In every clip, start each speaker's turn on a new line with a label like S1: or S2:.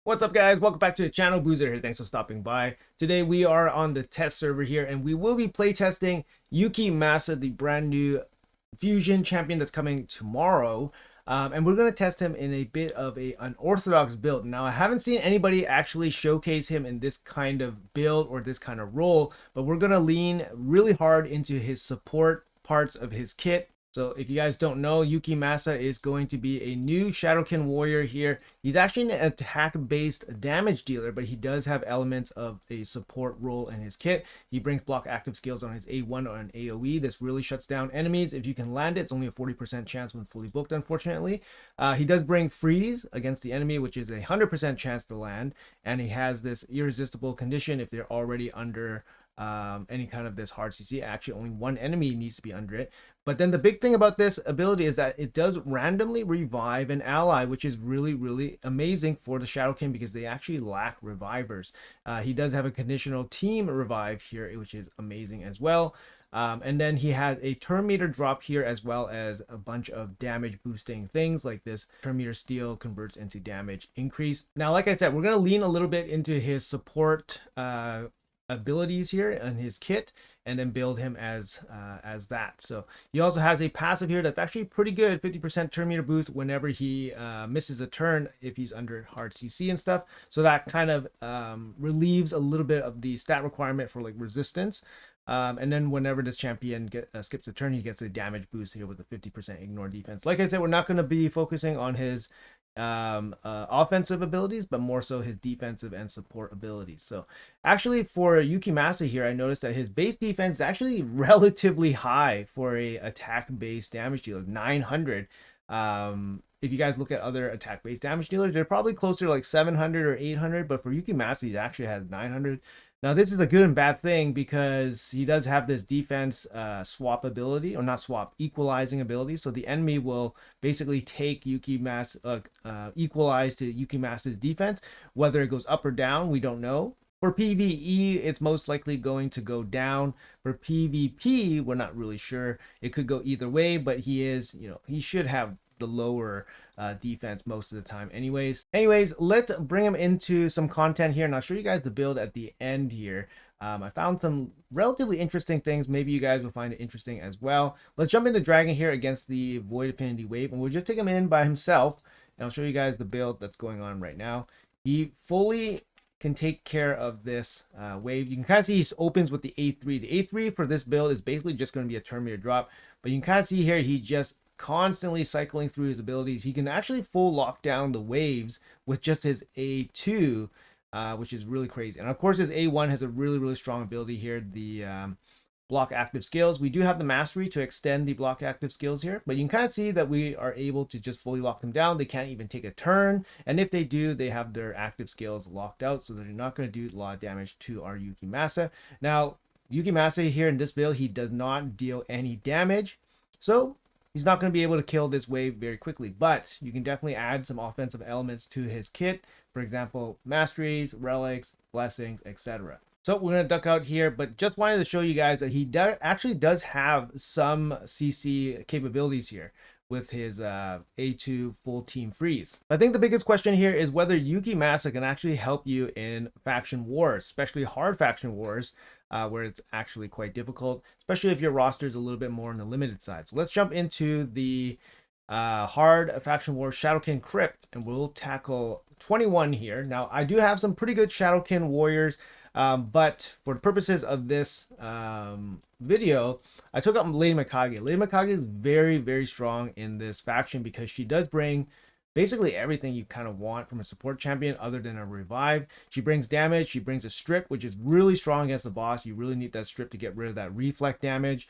S1: What's up, guys? Welcome back to the channel. Boozer here. Thanks for stopping by. Today we are on the test server here, and we will be playtesting Yukimasa, the brand new fusion champion that's coming tomorrow. And we're going to test him in a bit of a unorthodox build. Now, I haven't seen anybody actually showcase him in this kind of build or this kind of role, but we're going to lean really hard into his support parts of his kit. So if you guys don't know, Yukimasa is going to be a new Shadowkin warrior here. He's actually an attack-based damage dealer, but he does have elements of a support role in his kit. He brings block active skills on his A1 or an AoE. This really shuts down enemies. If you can land it, it's only a 40% chance when fully booked, unfortunately. He does bring freeze against the enemy, which is a 100% chance to land. And he has this irresistible condition if they're already under any kind of this hard CC. Actually, only one enemy needs to be under it. But then the big thing about this ability is that it does randomly revive an ally, which is really amazing for the Shadowkin because they actually lack revivers. He does have a conditional team revive here, which is amazing as well. And then he has a turn meter drop here, as well as a bunch of damage boosting things like this turn meter steal converts into damage increase. Now, like I said, we're going to lean a little bit into his support abilities here in his kit and then build him as that. So he also has a passive here that's actually pretty good, 50% turn meter boost whenever he misses a turn if he's under hard CC and stuff. So that kind of relieves a little bit of the stat requirement for like resistance. And then whenever this champion skips a turn, he gets a damage boost here with a 50% ignore defense. Like I said, we're not going to be focusing on his offensive abilities, but more so his defensive and support abilities. So actually for Yukimasa here, I noticed that his base defense is actually relatively high for a attack-based damage dealer, 900. If you guys look at other attack-based damage dealers, they're probably closer to like 700 or 800, but for Yukimasa, he actually has 900. Now, this is a good and bad thing because he does have this defense swap ability, or not swap, equalizing ability. So the enemy will basically take Yukimasa, equalize to Yukimasa's defense. Whether it goes up or down, we don't know. For PvE, it's most likely going to go down. For PvP, we're not really sure. It could go either way, but he is, he should have the lower defense most of the time anyways. Let's bring him into some content here, and I'll show you guys the build at the end here. I found some relatively interesting things. Maybe you guys will find it interesting as well. Let's jump into Dragon here against the Void Affinity Wave, and we'll just take him in by himself, and I'll show you guys the build that's going on right now. He fully can take care of this wave. You can kind of see he opens with the A3. The A3 for this build is basically just going to be a turn meter drop, but you can kind of see here he's just constantly cycling through his abilities. He can actually full lock down the waves with just his A2, which is really crazy. And of course, his A1 has a really strong ability here, the block active skills. We do have the mastery to extend the block active skills here, but you can kind of see that we are able to just fully lock them down. They can't even take a turn, and if they do, they have their active skills locked out, so they're not going to do a lot of damage to our Yukimasa. Now, Yukimasa here in this build, he does not deal any damage, so he's not going to be able to kill this wave very quickly, but you can definitely add some offensive elements to his kit. For example, masteries, relics, blessings, etc. So we're going to duck out here, but just wanted to show you guys that he actually does have some CC capabilities here with his A2 full team freeze. I think the biggest question here is whether Yukimasa can actually help you in faction wars, especially hard faction wars, where it's actually quite difficult, especially if your roster is a little bit more on the limited side. So let's jump into the hard faction war Shadowkin Crypt, and we'll tackle 21 here. Now, I do have some pretty good Shadowkin warriors, but for the purposes of this video, I took up Lady Mikage. Lady Mikage is very strong in this faction because she does bring basically everything you kind of want from a support champion other than a revive. She brings damage, she brings a strip, which is really strong against the boss. You really need that strip to get rid of that reflect damage.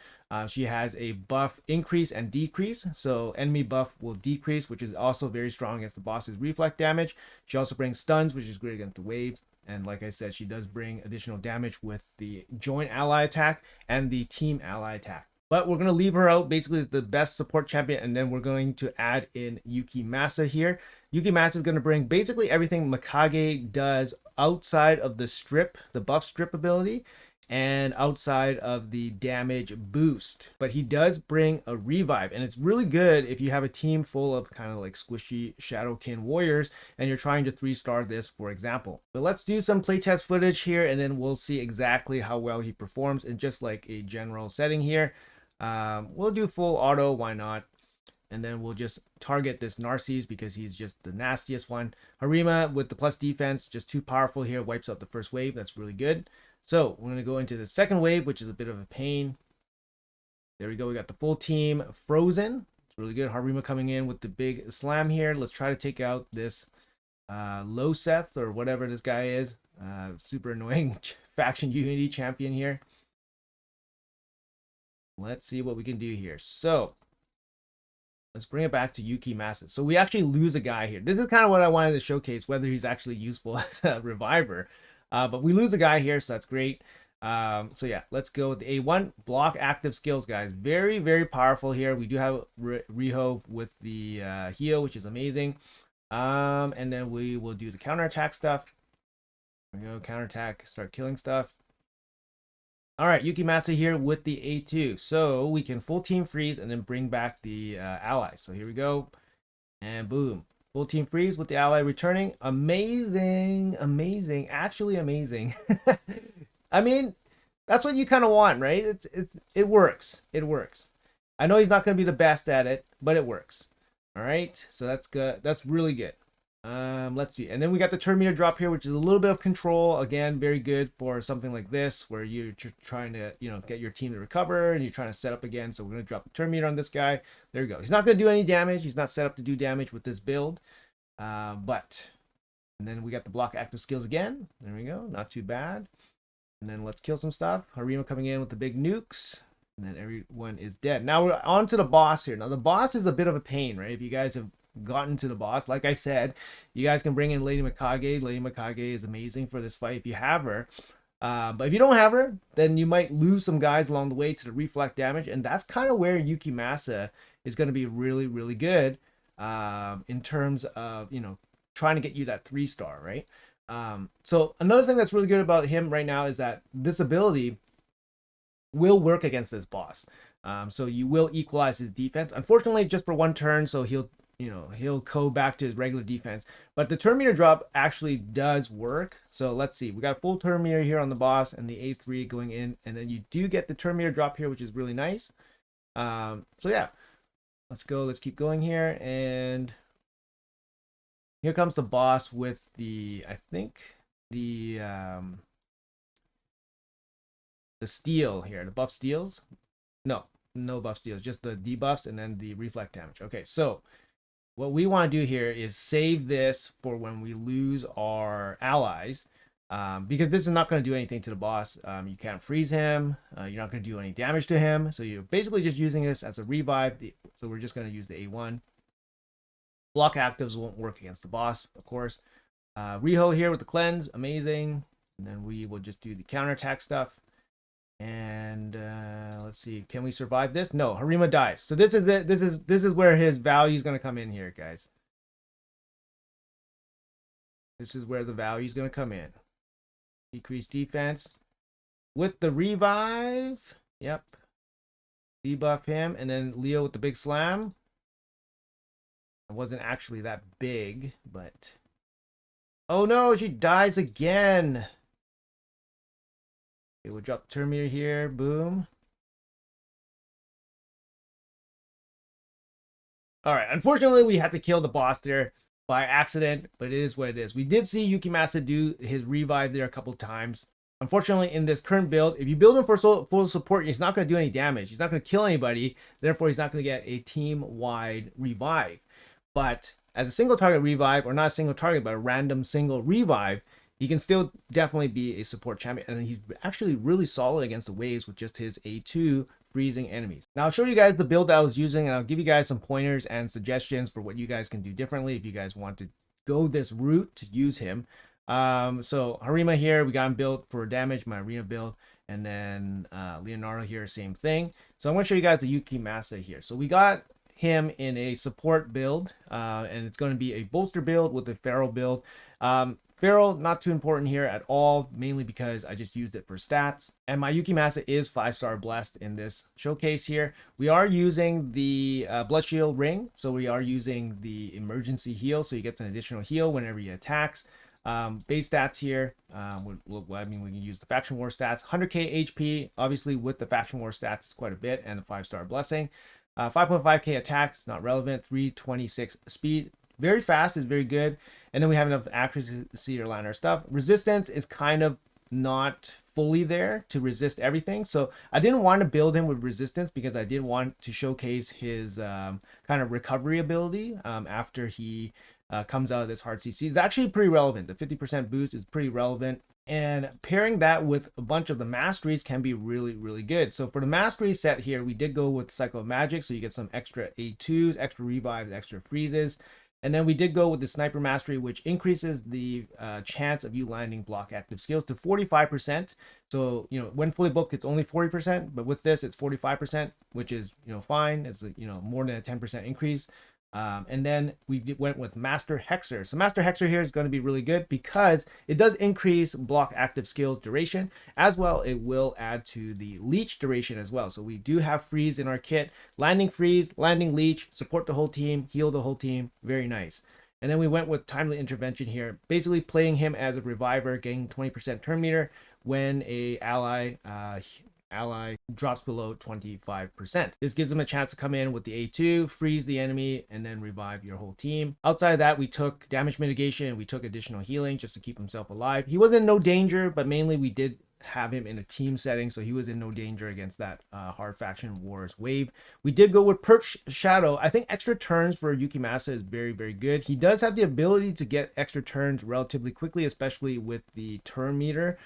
S1: She has a buff increase and decrease, so enemy buff will decrease, which is also very strong against the boss's reflect damage. She also brings stuns, which is great against the waves. And like I said, she does bring additional damage with the joint ally attack and the team ally attack. But we're going to leave her out, basically the best support champion, and then we're going to add in Yukimasa here. Yukimasa is going to bring basically everything Mikage does outside of the strip, the buff strip ability. and outside of the damage boost. But he does bring a revive, and it's really good if you have a team full of kind of like squishy Shadowkin warriors and you're trying to 3-star this, for example. But let's do some playtest footage here, and then we'll see exactly how well he performs in just like a general setting here. We'll do full auto, why not? And then we'll just target this Narcisse because he's just the nastiest one. Harima with the plus defense, just too powerful here, wipes out the first wave. That's really good. So we're going to go into the second wave, which is a bit of a pain. There we go. We got the full team frozen. It's really good. Harima coming in with the big slam here. Let's try to take out this Loseth or whatever this guy is. Super annoying faction unity champion here. Let's see what we can do here. So let's bring it back to Yukimasa. So we actually lose a guy here. This is kind of what I wanted to showcase, whether he's actually useful as a reviver. But we lose a guy here, so that's great. So yeah, let's go with the A1. Block active skills, guys. Very, very powerful here. We do have Riho with the heal, which is amazing. And then we will do the counterattack stuff. There we go, counterattack, start killing stuff. All right, Yukimasa here with the A2. So we can full team freeze and then bring back the ally. So here we go. And boom. Full team freeze with the ally returning. Amazing. Amazing. Actually amazing. I mean, that's what you kind of want, right? It works. It works. I know he's not going to be the best at it, but it works. All right. So that's good. That's really good. Let's see. And then we got the turn meter drop here, which is a little bit of control. Again, very good for something like this where you're trying to, get your team to recover and you're trying to set up again. So we're going to drop the turn meter on this guy. There we go. He's not going to do any damage. He's not set up to do damage with this build. And then we got the block active skills again. There we go. Not too bad. And then let's kill some stuff. Harima coming in with the big nukes. And then everyone is dead. Now we're on to the boss here. Now the boss is a bit of a pain, right? If you guys have gotten to the boss, like I said, you guys can bring in Lady Mikage. Lady Mikage is amazing for this fight if you have her. But if you don't have her, then you might lose some guys along the way to the reflect damage. And that's kind of where Yukimasa is going to be really, really good in terms of, trying to get you that 3-star, right? So another thing that's really good about him right now is that this ability will work against this boss. So you will equalize his defense. Unfortunately, just for one turn, so he'll go back to his regular defense. But the turn meter drop actually does work. So let's see. We got full turn meter here on the boss and the A3 going in. And then you do get the turn meter drop here, which is really nice. So yeah, let's go. Let's keep going here. And here comes the boss with the, I think, the steel here. The buff steals. No buff steals. Just the debuffs and then the reflect damage. Okay, so what we want to do here is save this for when we lose our allies, because this is not going to do anything to the boss. You can't freeze him. You're not going to do any damage to him. So you're basically just using this as a revive. So we're just going to use the A1. Block actives won't work against the boss, of course. Riho here with the cleanse, amazing. And then we will just do the counterattack stuff. And let's see, can we survive this? No, Harima dies. So this is it. This is where his value is going to come in here, guys. This is where the value is going to come in. Decrease defense with the revive. Yep. Debuff him, and then Leo with the big slam. It wasn't actually that big, but oh no, she dies again. Okay, we'll drop the turn meter here. Boom. All right. Unfortunately, we had to kill the boss there by accident, but it is what it is. We did see Yukimasa do his revive there a couple times. Unfortunately, in this current build, if you build him for full support, he's not going to do any damage. He's not going to kill anybody. Therefore, he's not going to get a team-wide revive. But as a single target revive, or not a single target, but a random single revive, he can still definitely be a support champion. And he's actually really solid against the waves with just his A2 freezing enemies. Now I'll show you guys the build that I was using, and I'll give you guys some pointers and suggestions for what you guys can do differently if you guys want to go this route to use him. So Harima here, we got him built for damage, my arena build. And then Leonardo here, same thing. So I'm going to show you guys the Yukimasa here. So we got him in a support build, and it's going to be a bolster build with a feral build. Feral, not too important here at all, mainly because I just used it for stats. And my Yukimasa is 5-star blessed in this showcase here. We are using the Blood Shield ring, so we are using the emergency heal, so you get an additional heal whenever he attacks. Base stats here, I mean, we can use the Faction War stats. 100k HP, obviously with the Faction War stats, it's quite a bit, and the 5-star blessing. 5.5k attacks, not relevant. 326 speed, very fast, is very good. And then we have enough accuracy to line our stuff. Resistance is kind of not fully there to resist everything. So I didn't want to build him with resistance because I did want to showcase his kind of recovery ability after he comes out of this hard CC. It's actually pretty relevant. The 50% boost is pretty relevant. And pairing that with a bunch of the masteries can be really, really good. So for the mastery set here, we did go with Cycle of Magic. So you get some extra A2s, extra revives, extra freezes. And then we did go with the Sniper Mastery, which increases the chance of you landing block active skills to 45%. So, you know, when fully booked, it's only 40%, but with this, it's 45%, which is, you know, fine. It's, you know, more than a 10% increase. And then we went with Master Hexer. So Master Hexer here is going to be really good because it does increase block active skills duration. As well, it will add to the leech duration as well. So we do have freeze in our kit. Landing freeze, landing leech, support the whole team, heal the whole team. Very nice. And then we went with Timely Intervention here, basically playing him as a reviver, getting 20% turn meter when a ally drops below 25%. This gives them a chance to come in with the A2, freeze the enemy, and then revive your whole team. Outside of that, we took damage mitigation, we took additional healing just to keep himself alive. He was in no danger, but mainly we did have him in a team setting, so he was in no danger against that hard faction wars wave. We did go with Perch Shadow. I think extra turns for Yukimasa is very, very good. He does have the ability to get extra turns relatively quickly, especially with the turn meter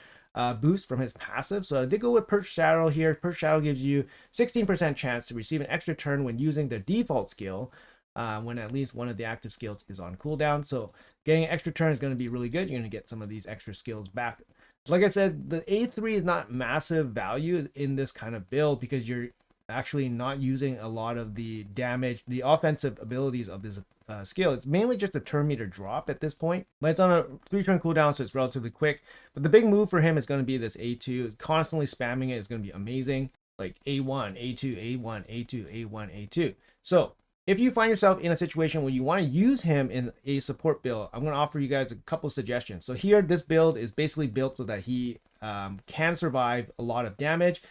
S1: boost from his passive. So I did go with Perch Shadow here. Perch Shadow gives you 16% chance to receive an extra turn when using the default skill when at least one of the active skills is on cooldown. So getting an extra turn is going to be really good. You're going to get some of these extra skills back. Like I said, the A3 is not massive value in this kind of build because you're actually not using a lot of the damage, the offensive abilities of this skill. It's mainly just a turn meter drop at this point, but it's on a 3-turn cooldown, so it's relatively quick. But the big move for him is going to be this A2. Constantly spamming it is going to be amazing, like A1, A2, A1, A2, A1, A2. So if you find yourself in a situation where you want to use him in a support build, I'm going to offer you guys a couple suggestions. So here, this build is basically built so that he can survive a lot of damage.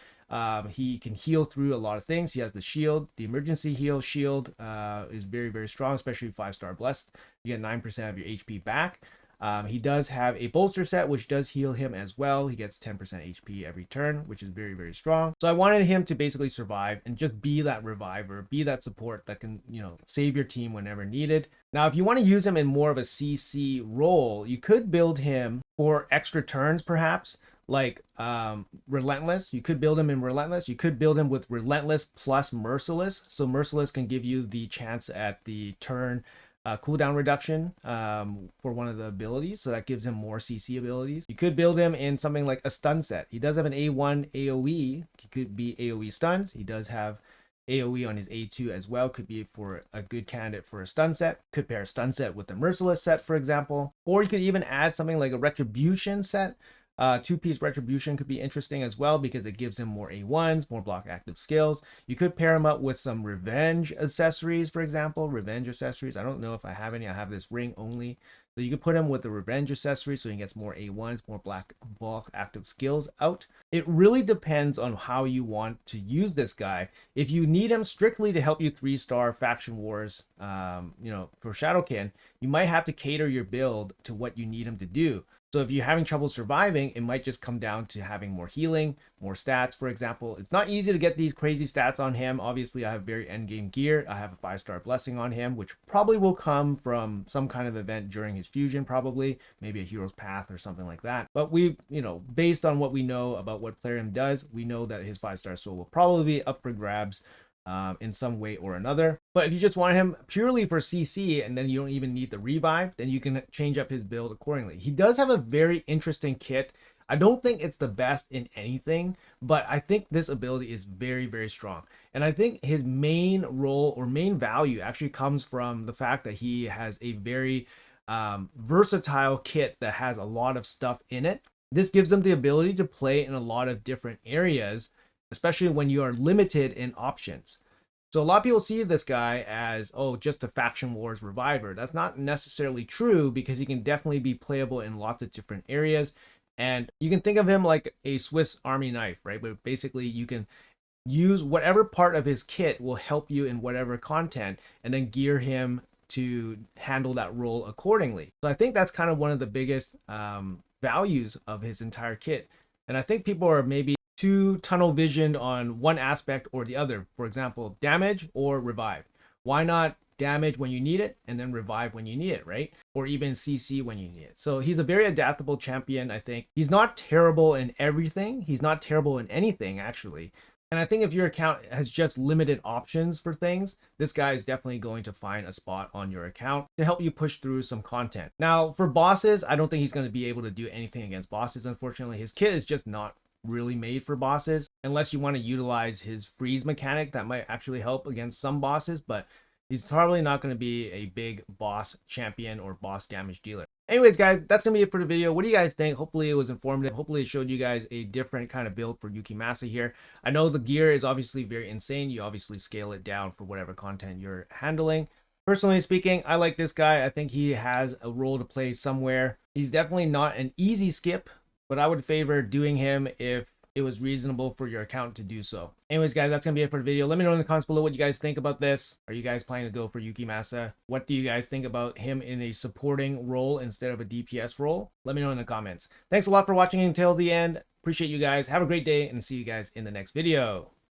S1: He can heal through a lot of things. He has the shield, the emergency heal shield is very, very strong, especially 5-star blessed. You get 9% of your HP back. He does have a bolster set, which does heal him as well. He gets 10% HP every turn, which is very, very strong. So I wanted him to basically survive and just be that reviver, be that support that can, you know, save your team whenever needed. Now, if you want to use him in more of a CC role, you could build him for extra turns, perhaps, like Relentless. You could build him in Relentless. You could build him with Relentless plus Merciless. So Merciless can give you the chance at the turn cooldown reduction for one of the abilities, so that gives him more CC abilities. You could build him in something like a stun set. He does have an A1 AoE. He could be AoE stuns. He does have AoE on his A2 as well. Could be for a good candidate for a stun set. Could pair a stun set with the Merciless set, for example. Or you could even add something like a Retribution set. 2-piece Retribution could be interesting as well because it gives him more A1s, more block active skills. You could pair him up with some Revenge accessories, for example. Revenge accessories. I don't know if I have any. I have this ring only. So you could put him with the Revenge accessory so he gets more A1s, more block active skills out. It really depends on how you want to use this guy. If you need him strictly to help you 3-star faction wars, you know, for Shadowkin, you might have to cater your build to what you need him to do. So if you're having trouble surviving, it might just come down to having more healing, more stats, for example. It's not easy to get these crazy stats on him. Obviously, I have very endgame gear. I have a 5-star blessing on him, which probably will come from some kind of event during his fusion, probably. Maybe a hero's path or something like that. But we, you know, based on what we know about what Plarium does, we know that his 5-star soul will probably be up for grabs in some way or another. But if you just want him purely for CC and then you don't even need the revive, then you can change up his build accordingly. He does have a very interesting kit. I don't think it's the best in anything, but I think this ability is very, very strong. And I think his main role or main value actually comes from the fact that he has a very versatile kit that has a lot of stuff in it. This gives them the ability to play in a lot of different areas, especially when you are limited in options. So a lot of people see this guy as, oh, just a Faction Wars Reviver. That's not necessarily true, because he can definitely be playable in lots of different areas. And you can think of him like a Swiss Army knife, right? But basically you can use whatever part of his kit will help you in whatever content, and then gear him to handle that role accordingly. So I think that's kind of one of the biggest values of his entire kit. And I think people are maybe too tunnel visioned on one aspect or the other. For example, damage or revive. Why not damage when you need it and then revive when you need it, right? Or even CC when you need it. So he's a very adaptable champion, I think. He's not terrible in everything. He's not terrible in anything, actually. And I think if your account has just limited options for things, this guy is definitely going to find a spot on your account to help you push through some content. Now, for bosses, I don't think he's going to be able to do anything against bosses, unfortunately. His kit is just not really made for bosses, unless you want to utilize his freeze mechanic. That might actually help against some bosses, but he's probably not going to be a big boss champion or boss damage dealer. Anyways, guys, that's going to be it for the video. What do you guys think? Hopefully it was informative. Hopefully it showed you guys a different kind of build for Yukimasa here. I know the gear is obviously very insane. You obviously scale it down for whatever content you're handling. Personally speaking, I like this guy. I think he has a role to play somewhere. He's definitely not an easy skip, but I would favor doing him if it was reasonable for your account to do so. Anyways, guys, that's gonna be it for the video. Let me know in the comments below what you guys think about this. Are you guys planning to go for Yukimasa? What do you guys think about him in a supporting role instead of a DPS role? Let me know in the comments. Thanks a lot for watching until the end. Appreciate you guys. Have a great day, and see you guys in the next video.